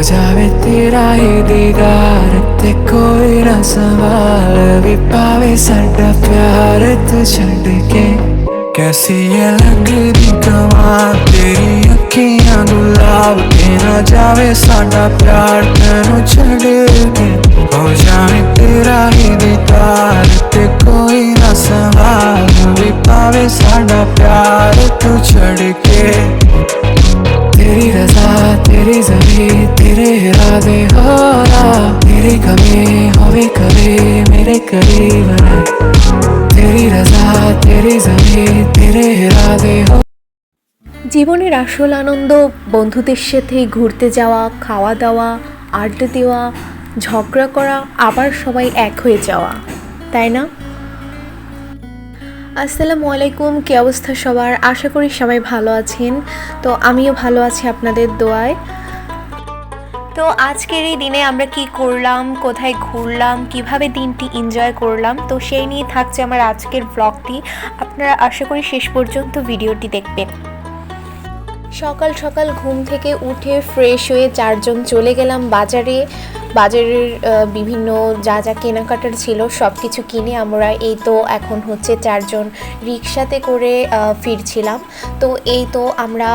जावे तेरा ही दीदार ते कोई ना संभाल भी पावे साडा प्यार तू छड़ के। कैसी ये लगदी कमाल तेरी अखियां गुलाब के ना जावे साडा प्यार तैनू छड़ के। हो जावे तेरा ही दीदार ते कोई ना संभाल भी पावे साडा प्यार तू छड़ के। तेरी रज़ा तेरी ज़मीं तेरे इरादे हो रहा तेरी कमी होवे कभी मेरे करीब है। तेरी रज़ा तेरी ज़मीं तेरे इरादे हो। জীবনের আসল আনন্দ বন্ধুদের সাথে ঘুরতে যাওয়া, খাওয়া দাওয়া, আড্ডা দেওয়া, ঝগড়া করা, আবার সবাই এক হয়ে যাওয়া, তাই না? আসসালামু আলাইকুম, কী অবস্থা সবার? আশা করি সবাই ভালো আছেন। তো আমিও ভালো আছি আপনাদের দোয়ায়। তো আজকের এই দিনে আমরা কি করলাম, কোথায় ঘুরলাম, কিভাবে দিনটি এনজয় করলাম, তো সেই নিয়ে থাকছে আমার আজকের ব্লগটি। আপনারা আশা করি শেষ পর্যন্ত ভিডিওটি দেখবেন। সকাল সকাল ঘুম থেকে উঠে ফ্রেশ হয়ে চারজন চলে গেলাম বাজারে। বাজারের বিভিন্ন যা যা কেনাকাটার ছিল সব কিছু কিনে আমরা এই তো এখন হচ্ছে চারজন রিক্সাতে করে ফিরছিলাম। তো এই তো আমরা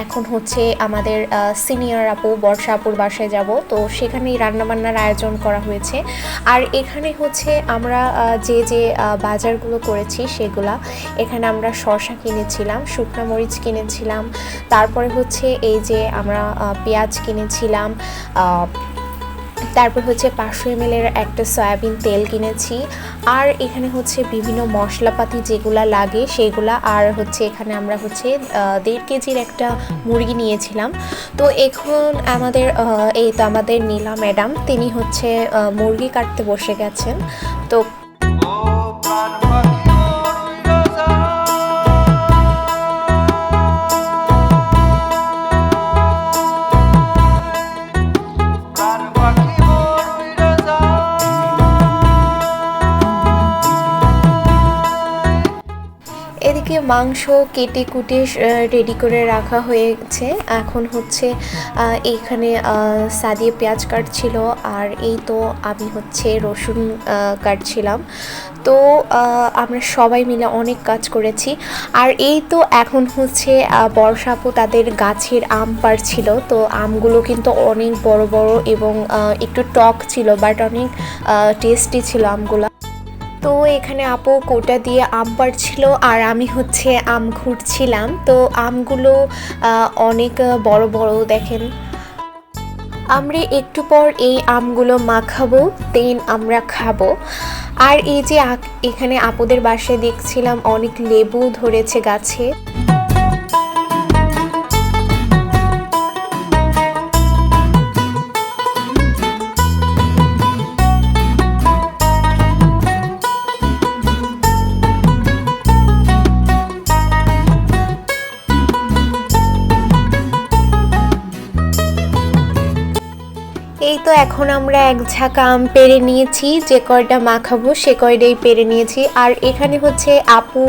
এখন হচ্ছে আমাদের সিনিয়র আপু বর্ষা আপুর বাসায় যাব। তো সেখানেই রান্নাবান্নার আয়োজন করা হয়েছে। আর এখানে হচ্ছে আমরা যে যে বাজারগুলো করেছি সেগুলা, এখানে আমরা শসা কিনেছিলাম, শুকনো মরিচ কিনেছিলাম, তারপরে হচ্ছে এই যে আমরা পেঁয়াজ কিনেছিলাম, তারপর হচ্ছে 500 ml একটা সয়াবিন তেল কিনেছি, আর এখানে হচ্ছে বিভিন্ন মশলাপাতি যেগুলা লাগে সেগুলা, আর হচ্ছে এখানে আমরা হচ্ছে 1.5 কেজির একটা মুরগি নিয়েছিলাম। তো এখন আমাদের এই তো আমাদের নীলা ম্যাডাম তিনি হচ্ছে মুরগি কাটতে বসে গেছেন। তো এদিকে মাংস কেটে কুটে রেডি করে রাখা হয়েছে। এখন হচ্ছে এইখানে সাদিয়ে পেঁয়াজ কাটছিল, আর এই তো আমি হচ্ছে রসুন কাটছিলাম। তো আমরা সবাই মিলে অনেক কাজ করেছি। আর এই তো এখন হচ্ছে বর্ষা আপু তাদের গাছের আম পাড়ছিল। তো আমগুলো কিন্তু অনেক বড় বড় এবং একটু টক ছিল, বাট অনেক টেস্টি ছিল আমগুলো। তো এখানে আপু কোটা দিয়ে আম পাড়ছিল আর আমি হচ্ছে আম ঘুরছিলাম। তো আমগুলো অনেক বড় বড় দেখেন। আমরা একটু পর এই আমগুলো মাখাবো, দেন আমরা খাবো। আর এই যে এখানে আপুদের বাসায় দেখছিলাম অনেক লেবু ধরেছে গাছে। এই তো এখন আমরা এক ঝাঁকা আম পেড়ে নিয়েছি, যে কয়টা মাখাবো সে কয়টাই পেড়ে নিয়েছি। আর এখানে হচ্ছে আপু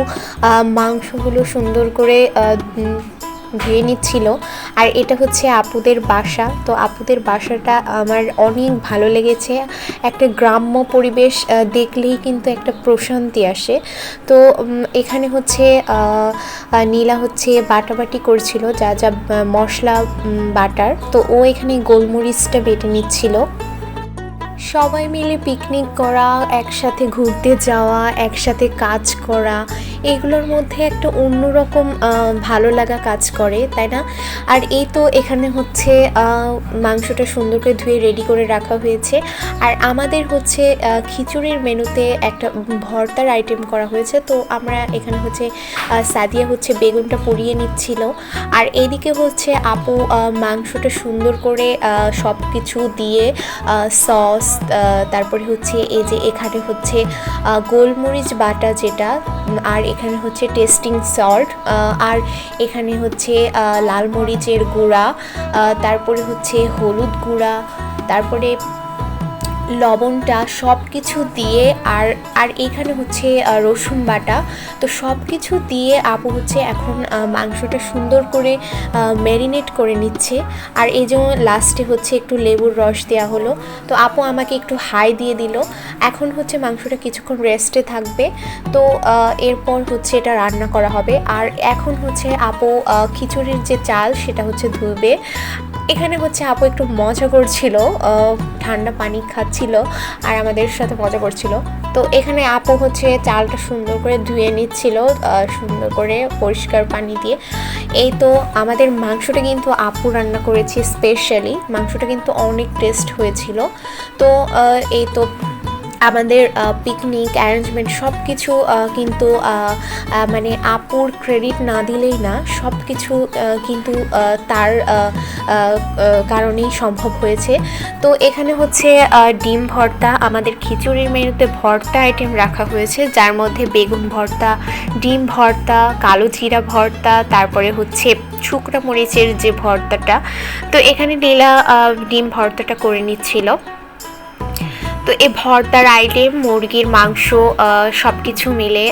মাংসগুলো সুন্দর করে ধুয়ে নিচ্ছিল। আর এটা হচ্ছে আপুদের বাসা। তো আপুদের বাসাটা আমার অনেক ভালো লেগেছে। একটা গ্রাম্য পরিবেশ দেখলেই কিন্তু একটা প্রশান্তি আসে। তো এখানে হচ্ছে নীলা হচ্ছে বাটাবাটি করছিল যা যা মশলা বাটার। তো ও এখানে গোলমরিচটা বেটে নিচ্ছিল। সবাই মিলে পিকনিক করা, একসাথে ঘুরতে যাওয়া, একসাথে কাজ করা, এগুলোর মধ্যে একটা অন্যরকম ভালো লাগা কাজ করে, তাই না? আর এই তো এখানে হচ্ছে মাংসটা সুন্দর করে ধুয়ে রেডি করে রাখা হয়েছে। আর আমাদের হচ্ছে খিচুড়ির মেনুতে একটা ভর্তার আইটেম করা হয়েছে। তো আমরা এখানে হচ্ছে সাদিয়া হচ্ছে বেগুনটা পুড়িয়ে নিচ্ছিল। আর এদিকে হচ্ছে আপু মাংসটা সুন্দর করে সব কিছু দিয়ে সস, তারপরে হচ্ছে এই যে এখানে হচ্ছে গোলমরিচ বাটা যেটা, আর এখানে হচ্ছে টেস্টিং সল্ট, আর এখানে হচ্ছে লাল মরিচের গুঁড়া, তারপরে হচ্ছে হলুদ গুঁড়া, তারপরে লবণটা সব কিছু দিয়ে আর আর এখানে হচ্ছে রসুন বাটা, তো সব কিছু দিয়ে আপু হচ্ছে এখন মাংসটা সুন্দর করে ম্যারিনেট করে নিচ্ছে। আর এই জন্য লাস্টে হচ্ছে একটু লেবুর রস দেওয়া হলো। তো আপু আমাকে একটু হাই দিয়ে দিল। এখন হচ্ছে মাংসটা কিছুক্ষণ রেস্টে থাকবে, তো এরপর হচ্ছে এটা রান্না করা হবে। আর এখন হচ্ছে আপু খিচুড়ির যে চাল সেটা হচ্ছে ধুবে। এখানে হচ্ছে আপু একটু মজা করছিল, ঠান্ডা পানি খাচ্ছিল আর আমাদের সাথে মজা করছিল। তো এখানে আপু হচ্ছে চালটা সুন্দর করে ধুয়ে নিচ্ছিল, সুন্দর করে পরিষ্কার পানি দিয়ে। এই তো আমাদের মাংসটা কিন্তু আপু রান্না করেছে স্পেশালি, মাংসটা কিন্তু অনেক টেস্ট হয়েছিল। তো এই তো আমাদের পিকনিক অ্যারেঞ্জমেন্ট সব কিছু কিন্তু মানে আপুর ক্রেডিট না দিলেই না, সব কিছু কিন্তু তার কারণেই সম্ভব হয়েছে। তো এখানে হচ্ছে ডিম ভর্তা, আমাদের খিচুড়ির মেনুতে ভর্তা আইটেম রাখা হয়েছে, যার মধ্যে বেগুন ভর্তা, ডিম ভর্তা, কালো জিরা ভর্তা, তারপরে হচ্ছে শুকনো মরিচের যে ভর্তাটা। তো এখানে নীলা ডিম ভর্তাটা করে নিচ্ছিল। তো এই ভর্তার আইটেম মুরগির মাংস সব কিছু মিলে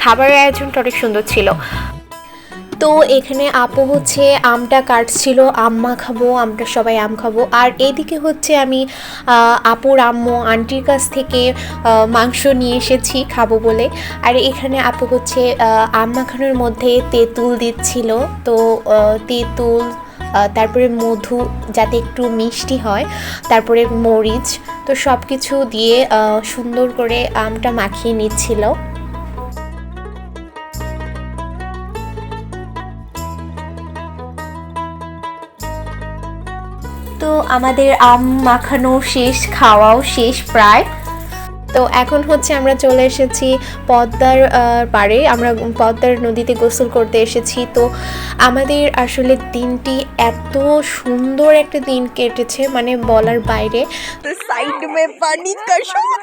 খাবারের আয়োজনটা অনেক সুন্দর ছিল। তো এখানে আপু হচ্ছে আমটা কাটছিল, আম মাখাবো, আমরা সবাই আম খাবো। আর এইদিকে হচ্ছে আমি আপুর আম্মু আন্টির কাছ থেকে মাংস নিয়ে এসেছি খাবো বলে। আর এখানে আপু হচ্ছে আম মাখানোর মধ্যে তেঁতুল দিচ্ছিল। তো তেঁতুল, তারপরে মধু যাতে একটু মিষ্টি হয়, তারপরে মরিচ, তো সব কিছু দিয়ে সুন্দর করে আমটা মাখিয়ে নিচ্ছিল। তো আমাদের আম মাখানো শেষ, খাওয়াও শেষ প্রায়। তো এখন হচ্ছে আমরা চলে এসেছি পদ্মার পাড়ে, আমরা পদ্মার নদীতে গোসল করতে এসেছি। তো আমাদের আসলে দিনটি এত সুন্দর একটা দিন কেটেছে, মানে বলার বাইরে। साइड में पानी का शोर।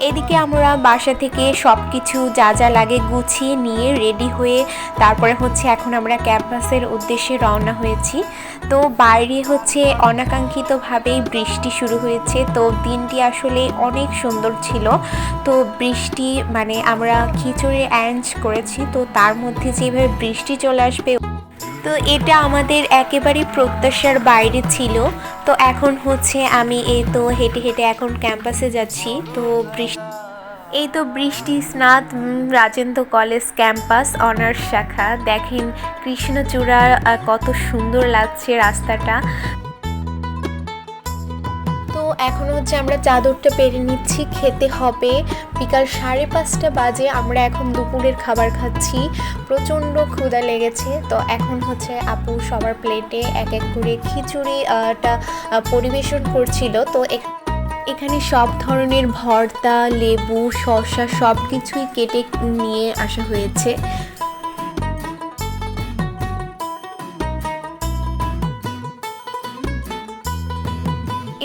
এদিকে আমরা বাসা থেকে সব কিছু যা যা লাগে গুছিয়ে নিয়ে রেডি হয়ে তারপরে হচ্ছে এখন আমরা ক্যাম্পাসের উদ্দেশ্যে রওনা হয়েছি। তো বাইরে হচ্ছে অনাকাঙ্ক্ষিতভাবেই বৃষ্টি শুরু হয়েছে। তো দিনটি আসলে অনেক সুন্দর ছিল। তো বৃষ্টি মানে আমরা খিচুড়ি অ্যারেঞ্জ করেছি, তো তার মধ্যে যেভাবে বৃষ্টি চলে আসবে, তো এটা আমাদের একেবারেই প্রত্যাশার বাইরে ছিল। তো এখন হচ্ছে আমি এই তো হেঁটে হেঁটে এখন ক্যাম্পাসে যাচ্ছি। তো এই তো বৃষ্টি স্নাত রাজেন্দ্র কলেজ ক্যাম্পাস অনার্স শাখা। দেখেন কৃষ্ণচূড়া কত সুন্দর লাগছে রাস্তাটা। তো এখন হচ্ছে আমরা চাদরটা পেরে নিচ্ছি, খেতে হবে। বিকাল 5:30 বাজে, আমরা এখন দুপুরের খাবার খাচ্ছি। প্রচণ্ড ক্ষুধা লেগেছে। তো এখন হচ্ছে আপু সবার প্লেটে এক এক করে খিচুড়িটা পরিবেশন করছিল। তো এখানে সব ধরনের ভর্তা, লেবু, শসা সব কিছুই কেটে নিয়ে আসা হয়েছে।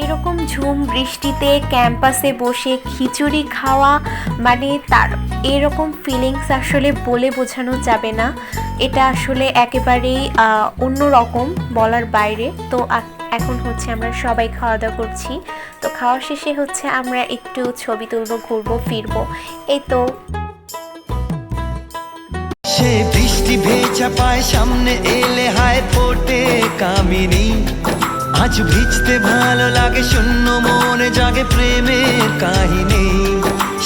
এরকম ঝুম বৃষ্টিতে ক্যাম্পাসে বসে খিচুড়ি খাওয়া মানে তার এরকম ফিলিংস আসলে বলে বোঝানো যাবে না। এটা আসলে একেবারেই অন্যরকম, বলার বাইরে। তো এখন হচ্ছে আমরা সবাই খাওয়া দাওয়া করছি। তো খাওয়া শেষে হচ্ছে আমরা একটু ছবি তুলবো, ঘুরবো ফিরবো, এই তো। সে বৃষ্টি ভেজা পায় সামনে এলে হায় ফোটে কামিনী। আজ ভিজতে ভালো লাগে, শূন্য মনে জাগে প্রেমের কাহিনী।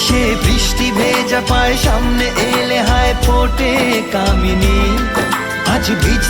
সে বৃষ্টি ভেজা পায় সামনে এলে হায় ফোটে কামিনী। আজ ভিজতে